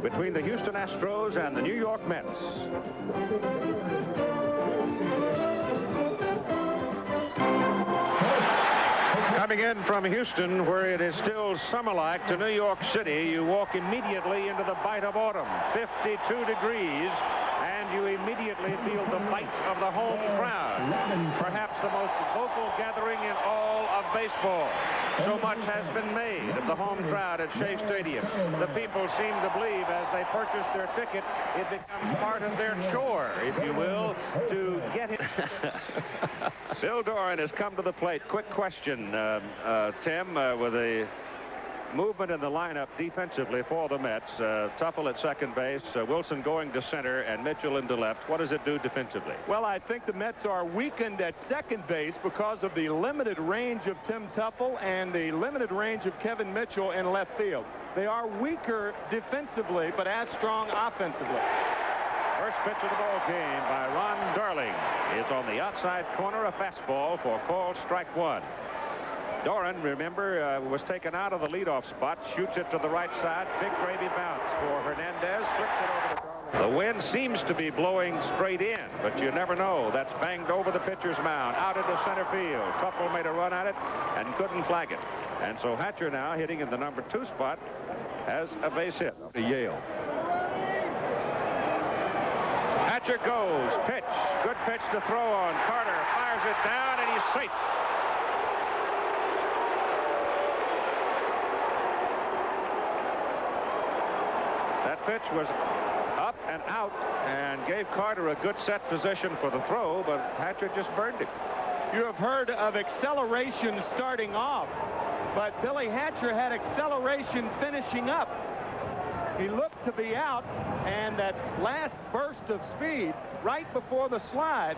between the Houston Astros and the New York Mets. Coming in from Houston, where it is still summer-like, to New York City, you walk immediately into the bite of autumn. 52 degrees, and you immediately feel the bite of the home crowd. Perhaps the most vocal gathering in all of baseball. So much has been made of the home crowd at Shea Stadium. The people seem to believe as they purchase their ticket, it becomes part of their chore, if you will, to get it. Bill Doran has come to the plate. Quick question, Tim, with the movement in the lineup defensively for the Mets. Tuffle at second base, Wilson going to center, and Mitchell into left. What does it do defensively? Well, I think the Mets are weakened at second base because of the limited range of Tim Tuffle and the limited range of Kevin Mitchell in left field. They are weaker defensively, but as strong offensively. First pitch of the ball game by Ron Darling is on the outside corner, a fastball for called strike one. Doran, remember, was taken out of the leadoff spot, shoots it to the right side. Big gravy bounce for Hernandez, flips it over to Darling. The wind seems to be blowing straight in, but you never know. That's banged over the pitcher's mound, out into center field. Tuffle made a run at it and couldn't flag it. And so Hatcher now hitting in the number 2 spot has a base hit to Yale. Hatcher goes, pitch, good pitch to throw on. Carter fires it down, and he's safe. That pitch was up and out and gave Carter a good set position for the throw, but Hatcher just burned it. You have heard of acceleration starting off, but Billy Hatcher had acceleration finishing up. He looked to be out, and that last burst of speed right before the slide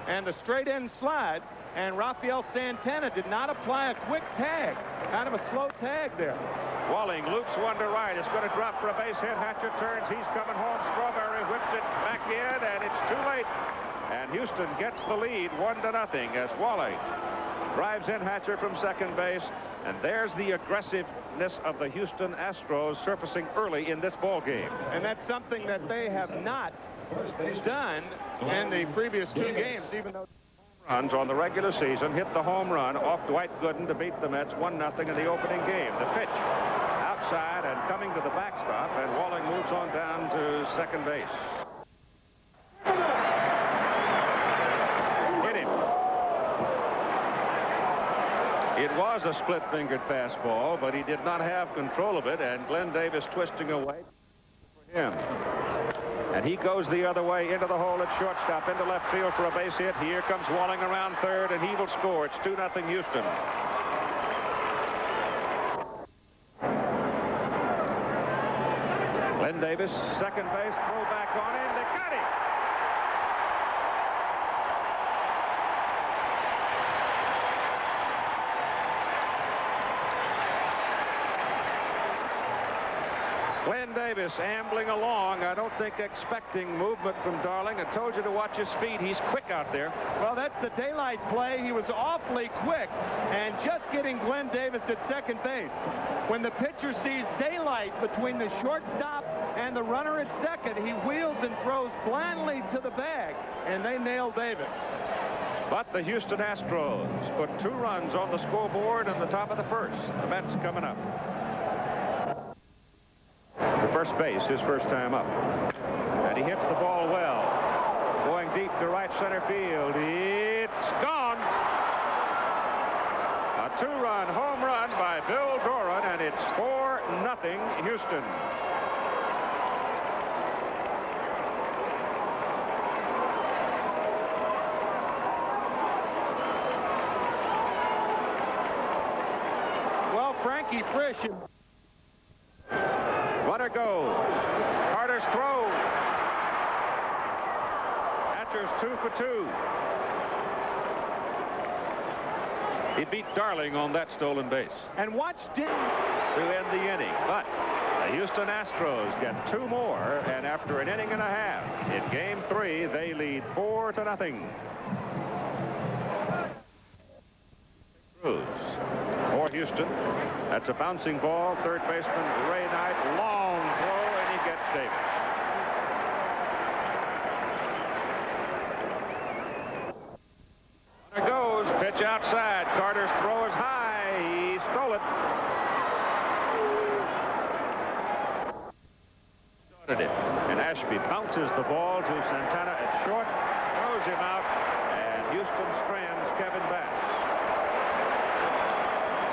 and the straight-in slide, and Rafael Santana did not apply a quick tag. Kind of a slow tag there. Walling loops one to right. It's going to drop for a base hit. Hatcher turns. He's coming home. Strawberry whips it back in, and it's too late. And Houston gets the lead 1-0 as Walling drives in Hatcher from second base. And there's the aggressiveness of the Houston Astros surfacing early in this ball game. And that's something that they have not done in the previous 2 games, even though runs on the regular season, hit the home run off Dwight Gooden to beat the Mets 1-0 in the opening game. The pitch outside and coming to the backstop, and Walling moves on down to second base. Hit him. It was a split-fingered fastball, but he did not have control of it, and Glenn Davis twisting away for him. And he goes the other way into the hole at shortstop, into left field for a base hit. Here comes Walling around third, and he will score. It's 2-0 Houston. Glenn Davis, second base, throw back on in. They got him. Glenn Davis ambling along, I don't think expecting movement from Darling. I told you to watch his feet. He's quick out there. Well, that's the daylight play. He was awfully quick and just getting Glenn Davis at second base. When the pitcher sees daylight between the shortstop and the runner at second, he wheels and throws blindly to the bag, and they nail Davis. But the Houston Astros put 2 runs on the scoreboard in the top of the first. The Mets coming up. First base, his first time up. And he hits the ball well. Going deep to right center field. It's gone. A 2-run home run by Bill Doran, and it's 4-0 Houston. Well, Frankie Frisch. Runner goes. Carter's throw. Hatcher's 2 for 2. He beat Darling on that stolen base. And watch to end the inning. But the Houston Astros get 2 more, and after an inning and a half, in game 3, they lead 4-0. Cruz for Houston. That's a bouncing ball. Third baseman Ray Knight, long throw, and he gets Davis. There goes. Pitch outside. Carter's throw is high. He stole it. And Ashby bounces the ball to Santana at short, throws him out, and Houston strands Kevin Bass.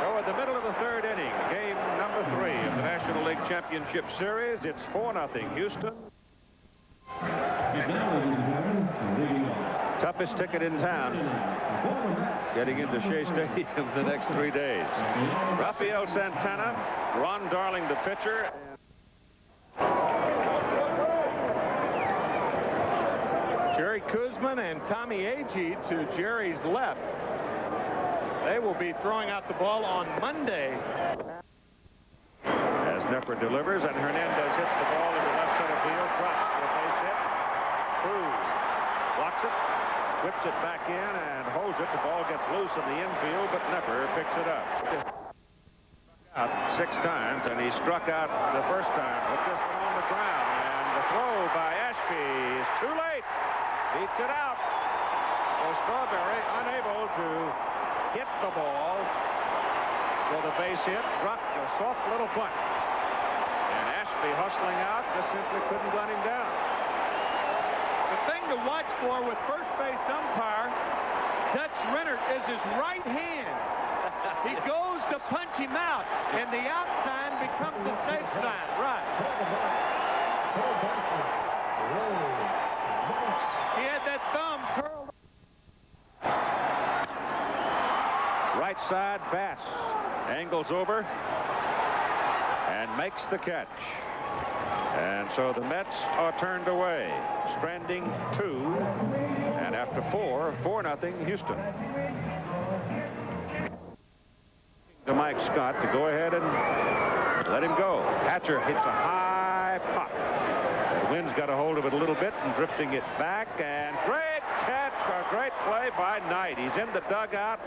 So at the middle of the third inning, game number 3 of the National League Championship Series, it's 4-0 Houston. Toughest ticket in town, getting into Shea Stadium the next 3 days. Rafael Santana, Ron Darling the pitcher. Jerry Kuzman and Tommy Agee to Jerry's left. They will be throwing out the ball on Monday. As Knepper delivers, and Hernandez hits the ball into left center field, drops for a base hit. Cruz blocks it, whips it back in, and holds it. The ball gets loose in the infield, but Knepper picks it up. Out 6 times, and he struck out the first time with this one on the ground. And the throw by Ashby is too late. Beats it out. So Strawberry unable to hit the ball for the base hit. Dropped a soft little bunt. And Ashby hustling out just simply couldn't run him down. The thing to watch for with first base umpire Dutch Rennert is his right hand. He goes to punch him out, and the out sign becomes the safe sign. Right. He had that thumb curled. Right side, Bass angles over and makes the catch. And so the Mets are turned away, stranding 2, and after 4-0 Houston. To Mike Scott to go ahead and let him go. Hatcher hits a high pop. The wind's got a hold of it a little bit and drifting it back, and great catch, a great play by Knight. He's in the dugout.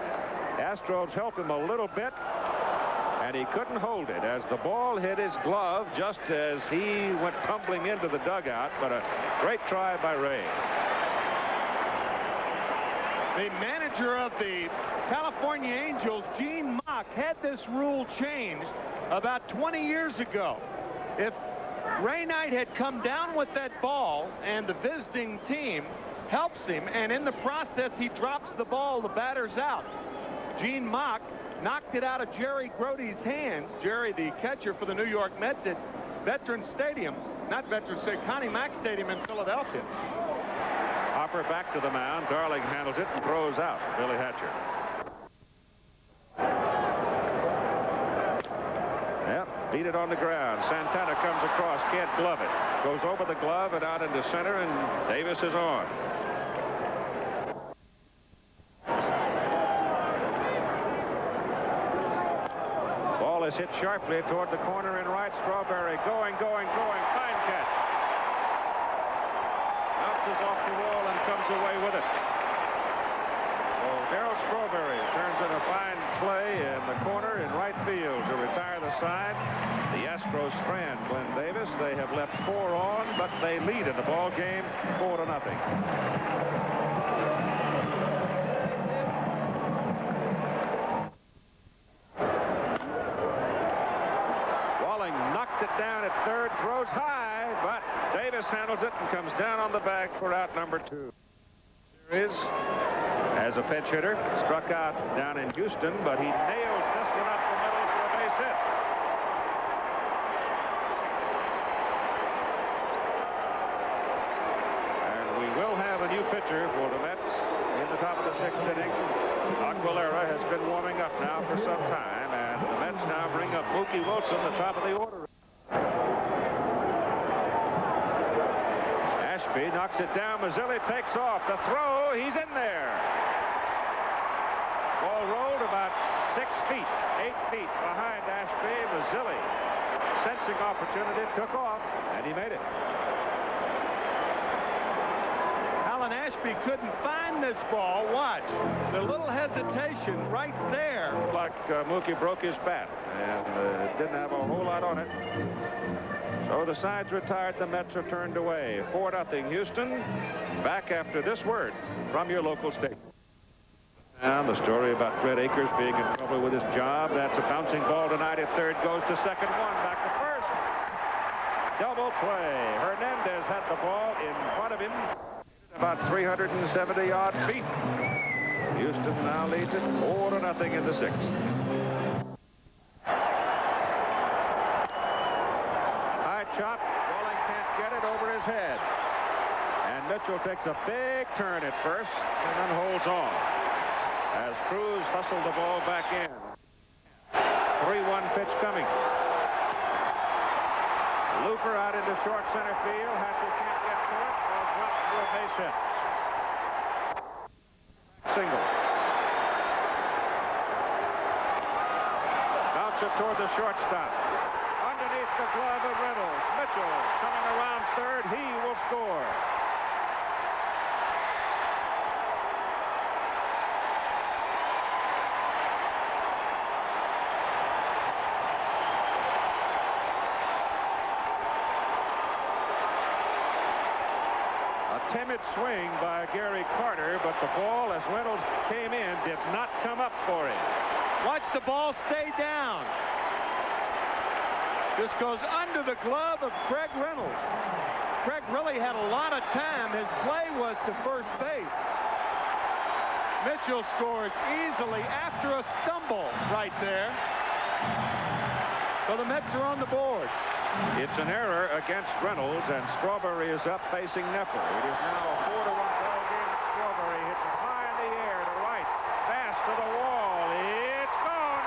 Astros help him a little bit, and he couldn't hold it as the ball hit his glove just as he went tumbling into the dugout, but a great try by Ray. The manager of the California Angels, Gene Mock, had this rule changed about 20 years ago. If Ray Knight had come down with that ball and the visiting team helps him, and in the process he drops the ball, the batter's out. Gene Mock knocked it out of Jerry Grote's hands. Jerry, the catcher for the New York Mets at Veterans Stadium, not Veterans Stadium, Connie Mack Stadium in Philadelphia. Hopper back to the mound. Darling handles it and throws out Billy Hatcher. Yep, beat it on the ground. Santana comes across, can't glove it. Goes over the glove and out into center, and Davis is on. Ball is hit sharply toward the corner in right. Strawberry going. Fine catch. Bounces off the wall and comes away with it. So Darryl Strawberry turns in a fine play in the corner in right field to retire the side. The Astros strand Glenn Davis. They have left 4 on, but they lead in the ball game 4-0. Walling knocked it down at third, throws high, but Davis handles it and comes down on the bag for out number 2. Series as a pinch hitter, struck out down in Houston, but he nails this one up the middle for a base hit. And we will have a new pitcher for the Mets in the top of the 6th inning. Aguilera has been warming up now for some time, and the Mets now bring up Mookie Wilson, the top of the order. Ashby knocks it down. Mazzilli takes off. The throw, he's in there. Ball rolled about 6 feet, 8 feet behind Ashby. Mazzilli, sensing opportunity, took off, and he made it. Alan Ashby couldn't find this ball. Watch. The little hesitation right there. Like Mookie broke his bat, and didn't have a whole lot on it. So the sides retired. The Mets are turned away. 4-0 Houston. Back after this word from your local station. And the story about Fred Akers being in trouble with his job. That's a bouncing ball tonight at third. Goes to second. One back to first. Double play. Hernandez had the ball in front of him. About 370-odd feet. Houston now leads it 4-0 in the sixth. High chop. Walling can't get it over his head. And Mitchell takes a big turn at first and then holds on. As Cruz hustled the ball back in. 3-1 pitch coming. Looper out into short center field. Hatcher can't get to it. Ball dropped to a base hit. Single. Bounce it toward the shortstop. Underneath the glove of Reynolds. Mitchell coming around third. He will score. Timid swing by Gary Carter, but the ball, as Reynolds came in, did not come up for him. Watch the ball stay down. This goes under the glove of Craig Reynolds. Craig really had a lot of time. His play was to first base. Mitchell scores easily after a stumble right there. So the Mets are on the board. It's an error against Reynolds, and Strawberry is up facing Nepper. It is now a 4-1 ball game. Strawberry hits it high in the air to right, fast to the wall. It's gone.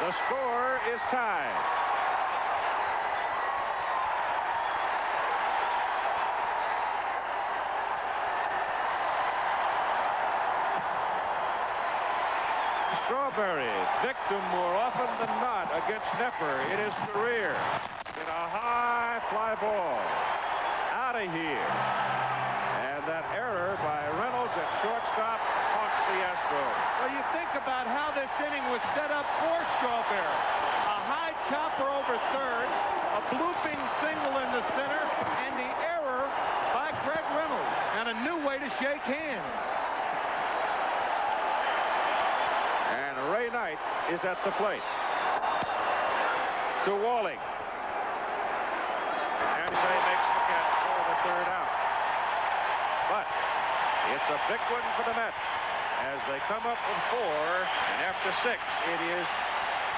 The score is tied. Strawberry, victim more often than not against Nepper in his career. In a high fly ball. Out of here. And that error by Reynolds at shortstop haunts the Astros. Well, you think about how this inning was set up for Strawberry. A high chopper over third, a blooping single in the center, and the error by Craig Reynolds, and a new way to shake hands. And Ray Knight is at the plate. To Walling. And Say makes the catch for the third out. But it's a big one for the Mets as they come up with 4, and after 6 it is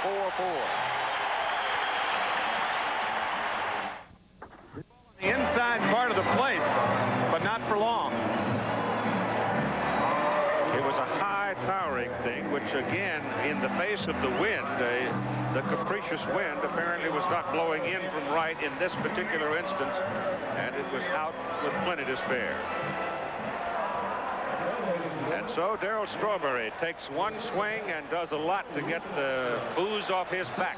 4-4. The inside part of the plate, but not for long. It was a high towering thing, which again, in the face of the wind, the capricious wind apparently was not blowing in from right in this particular instance, and it was out with plenty to spare. And so Darryl Strawberry takes one swing and does a lot to get the booze off his back,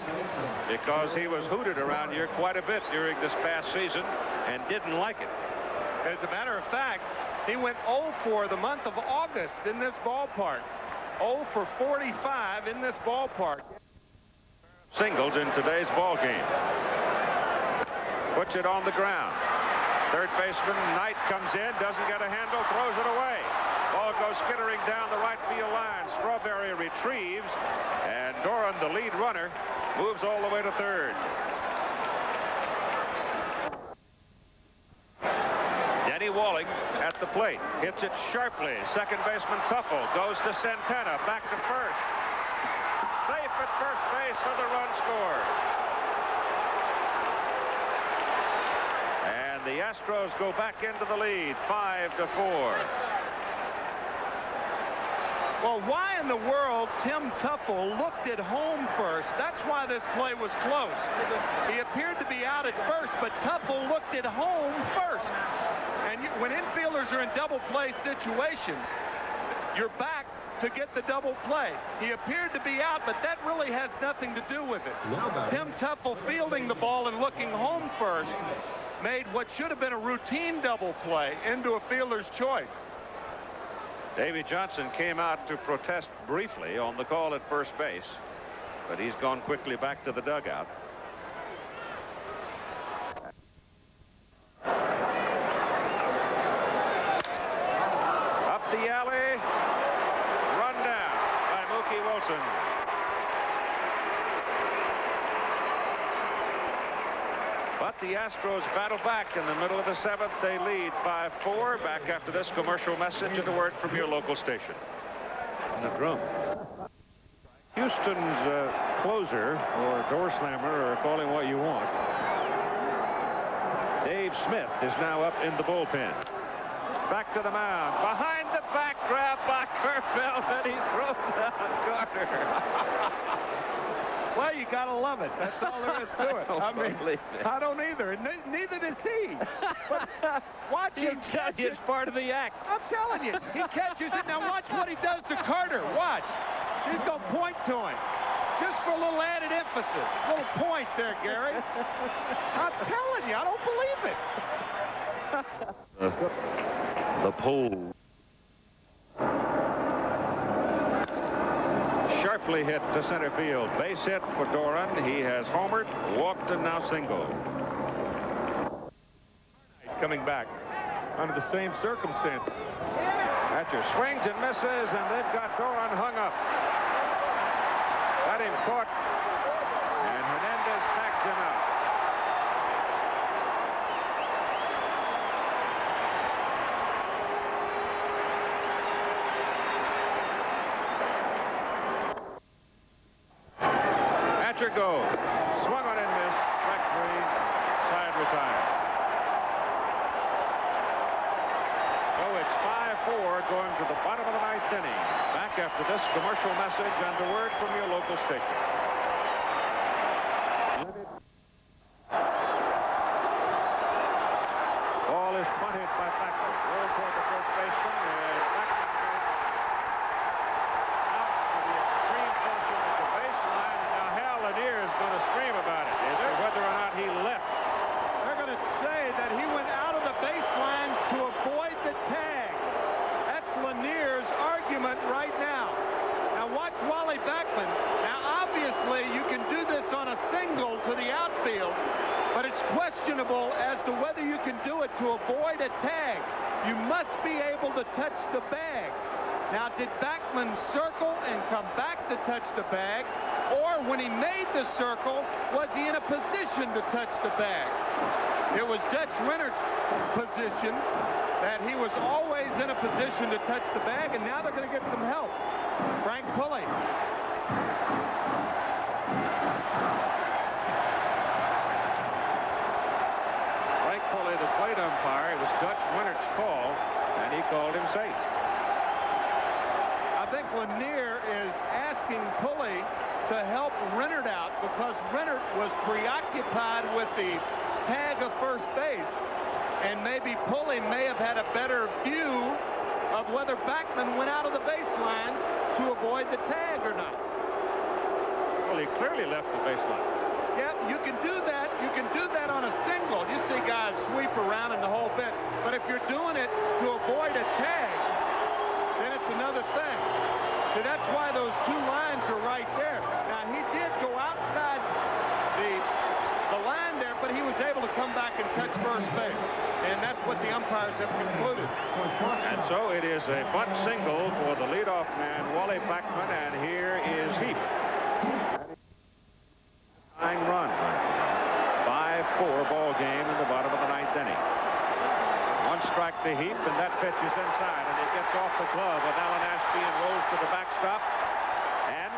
because he was hooted around here quite a bit during this past season and didn't like it. As a matter of fact, he went 0 for the month of August in this ballpark. 0 for 45 in this ballpark. Singles in today's ball game. Puts it on the ground. Third baseman Knight comes in, doesn't get a handle, throws it away. Ball goes skittering down the right field line. Strawberry retrieves, and Doran, the lead runner, moves all the way to third. Denny Walling at the plate, hits it sharply. Second baseman Tuffle goes to Santana, back to first. Safe at first base, so the run scored. And the Astros go back into the lead, 5-4. Well, why in the world Tim Tuffle looked at home first? That's why this play was close. He appeared to be out at first, but Tuffle looked at home first. And when infielders are in double play situations, your back to get the double play. He appeared to be out, but that really has nothing to do with it. Tim Tuffle fielding the ball and looking home first made what should have been a routine double play into a fielder's choice. Davy Johnson came out to protest briefly on the call at first base, but he's gone quickly back to the dugout. Up the alley, run down by Mookie Wilson. But the Astros battle back in the middle of the seventh. They lead 5-4. Back after this commercial message and a word from your local station. In the drum. Houston's closer, or door slammer, or call him what you want, Dave Smith, is now up in the bullpen. Back to the mound. Behind the back grab by Kerfeld, and he throws out Carter. Well, you gotta love it. That's all there is to it. I don't either, and neither does he. But watch him. It's part of the act. I'm telling you, he catches it. Now watch what he does to Carter. Watch. He's gonna point to him, just for a little added emphasis. A little point there, Gary. I'm telling you, I don't believe it. The pole. Sharply hit to center field. Base hit for Doran. He has homered, walked, and now singled. Coming back under the same circumstances. Hatcher swings and misses, and they've got Doran hung up. Got him caught, and Hernandez tags him out. Hatcher goes. Swung on and missed. Strike three. Side retired. So it's 5-4 going to the bottom of the ninth inning. Back after this commercial message and a word from your local station. Ball is punted by Packard. Roll toward the first baseman, and Packard out to the extreme portion of the baseline, and now Hal Lanier is going to scream about it as to whether or not he left. They're going to say that he went out of the baseline to avoid the tag. That's Lanier's argument right now. Now watch Wally Backman. Now obviously you can do this on a single to the outfield, but it's questionable as to whether you can do it to avoid a tag. You must be able to touch the bag. Now did Backman circle and come back to touch the bag, or when he made the circle, was he in a position to touch the bag? It was Dutch Renner's position that he was always in a position to touch the bag, and now they're going to get some help. Frank Pulley. Frank Pulley, the plate umpire. It was Dutch Renner's call, and he called him safe. I think Lanier is asking Pulley to help Rennert out because Rennert was preoccupied with the tag of first base, and maybe Pulley may have had a better view of whether Backman went out of the baselines to avoid the tag or not. Well, he clearly left the baseline. Yeah, you can do that. You can do that on a single. You see guys sweep around in the whole bit. But if you're doing it to avoid a tag, then it's another thing. See, that's why those two lines are right there. Now, he did go outside the line there, but he was able to come back and touch first base. And that's what the umpires have concluded. And so it is a bunt single for the leadoff man, Wally Backman, and here is Heap. Tying run. 5-4 ball game in the bottom of the ninth inning. One strike to Heap, and that pitch is inside, and he gets off the glove with Alan Ashby and rolls to the backstop. And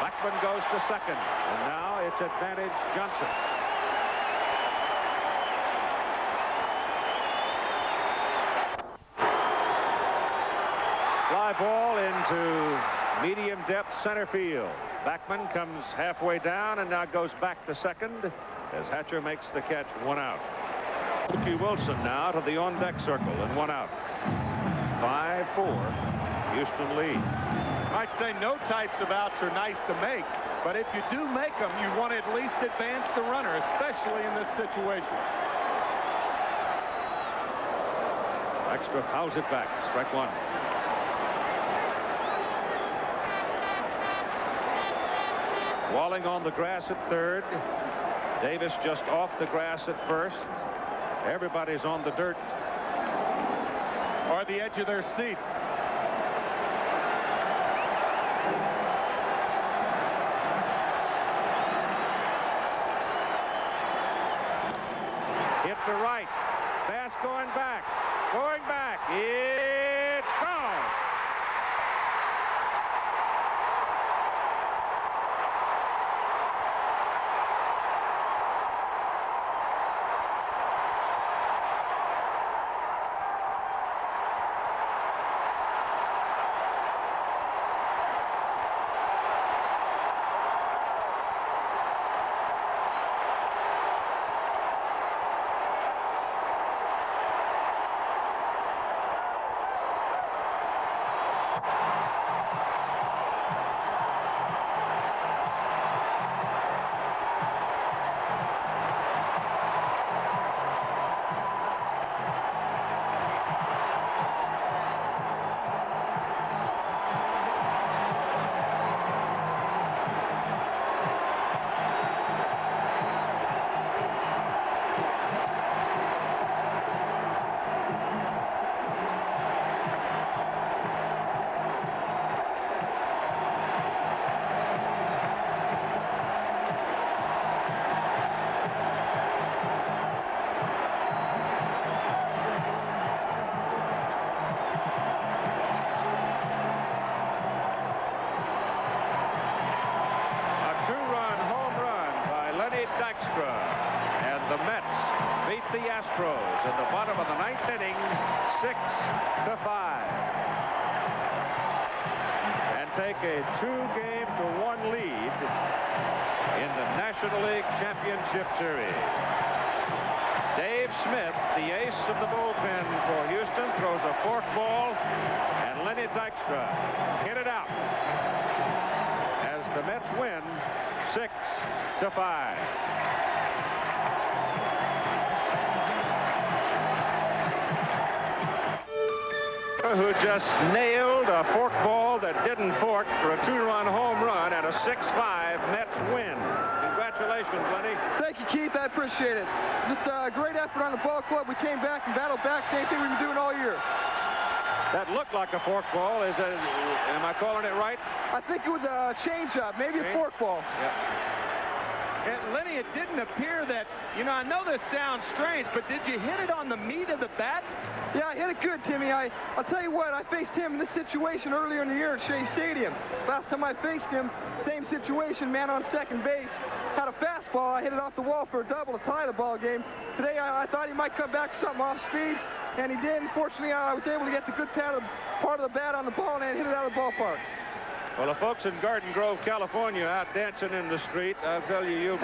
Backman goes to second, and now it's advantage Johnson. Fly ball into medium depth center field. Backman comes halfway down and now goes back to second as Hatcher makes the catch, one out. Mookie Wilson now to the on-deck circle and one out. 5-4. Houston lead. I'd say no types of outs are nice to make, but if you do make them, you want to at least advance the runner, especially in this situation. Dykstra fouls it back. Strike one. Walling on the grass at third. Davis just off the grass at first. Everybody's on the dirt or the edge of their seats. Hit to right. Pass going back. Going back. It's gone. Dykstra, and the Mets beat the Astros in the bottom of the ninth inning, 6-5, and take a 2-1 lead in the National League Championship Series. Dave Smith, the ace of the bullpen for Houston, throws a fork ball, and Lenny Dykstra hit it out as the Mets win 6-5. Who just nailed a fork ball that didn't fork for a 2-run home run and a 6-5 Mets win. Congratulations, Lenny. Thank you, Keith. I appreciate it. Just a great effort on the ball club. We came back and battled back. Same thing we've been doing all year. That looked like a fork ball. Am I calling it right? I think it was a changeup, maybe a fork ball. And Lenny, it didn't appear that, I know this sounds strange, but did you hit it on the meat of the bat? Yeah, I hit it good, Timmy. I'll tell you what, I faced him in this situation earlier in the year at Shea Stadium. Last time I faced him, same situation, man on second base. Had a fastball. I hit it off the wall for a double to tie the ball game. Today, I thought he might come back something off speed, and he did. Fortunately, I was able to get the good part of the bat on the ball and hit it out of the ballpark. Well, the folks in Garden Grove, California, out dancing in the street, I'll tell you,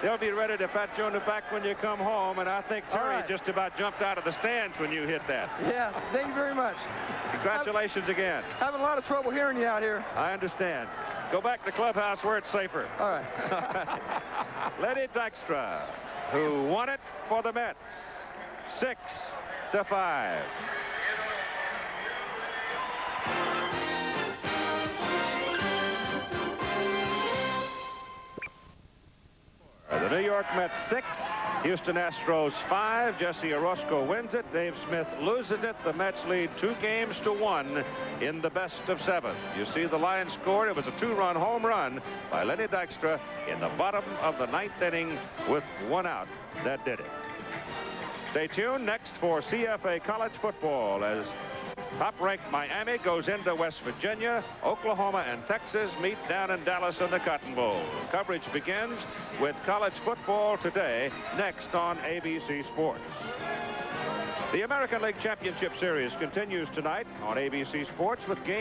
they'll be ready to pat you on the back when you come home, and I think Terry just about jumped out of the stands when you hit that. Yeah, thank you very much. Congratulations again. Having a lot of trouble hearing you out here. I understand. Go back to the clubhouse where it's safer. All right. Lenny Dykstra, who won it for the Mets, 6-5. The New York Mets 6, Houston Astros 5. Jesse Orozco wins it. Dave Smith loses it. The Mets lead 2-1 in the best of 7. You see the line scored. It was a 2-run home run by Lenny Dykstra in the bottom of the ninth inning with 1 out. That did it. Stay tuned next for CFA college football as top-ranked Miami goes into West Virginia. Oklahoma and Texas meet down in Dallas in the Cotton Bowl. Coverage begins with college football today, next on ABC Sports. The American League Championship Series continues tonight on ABC Sports with games.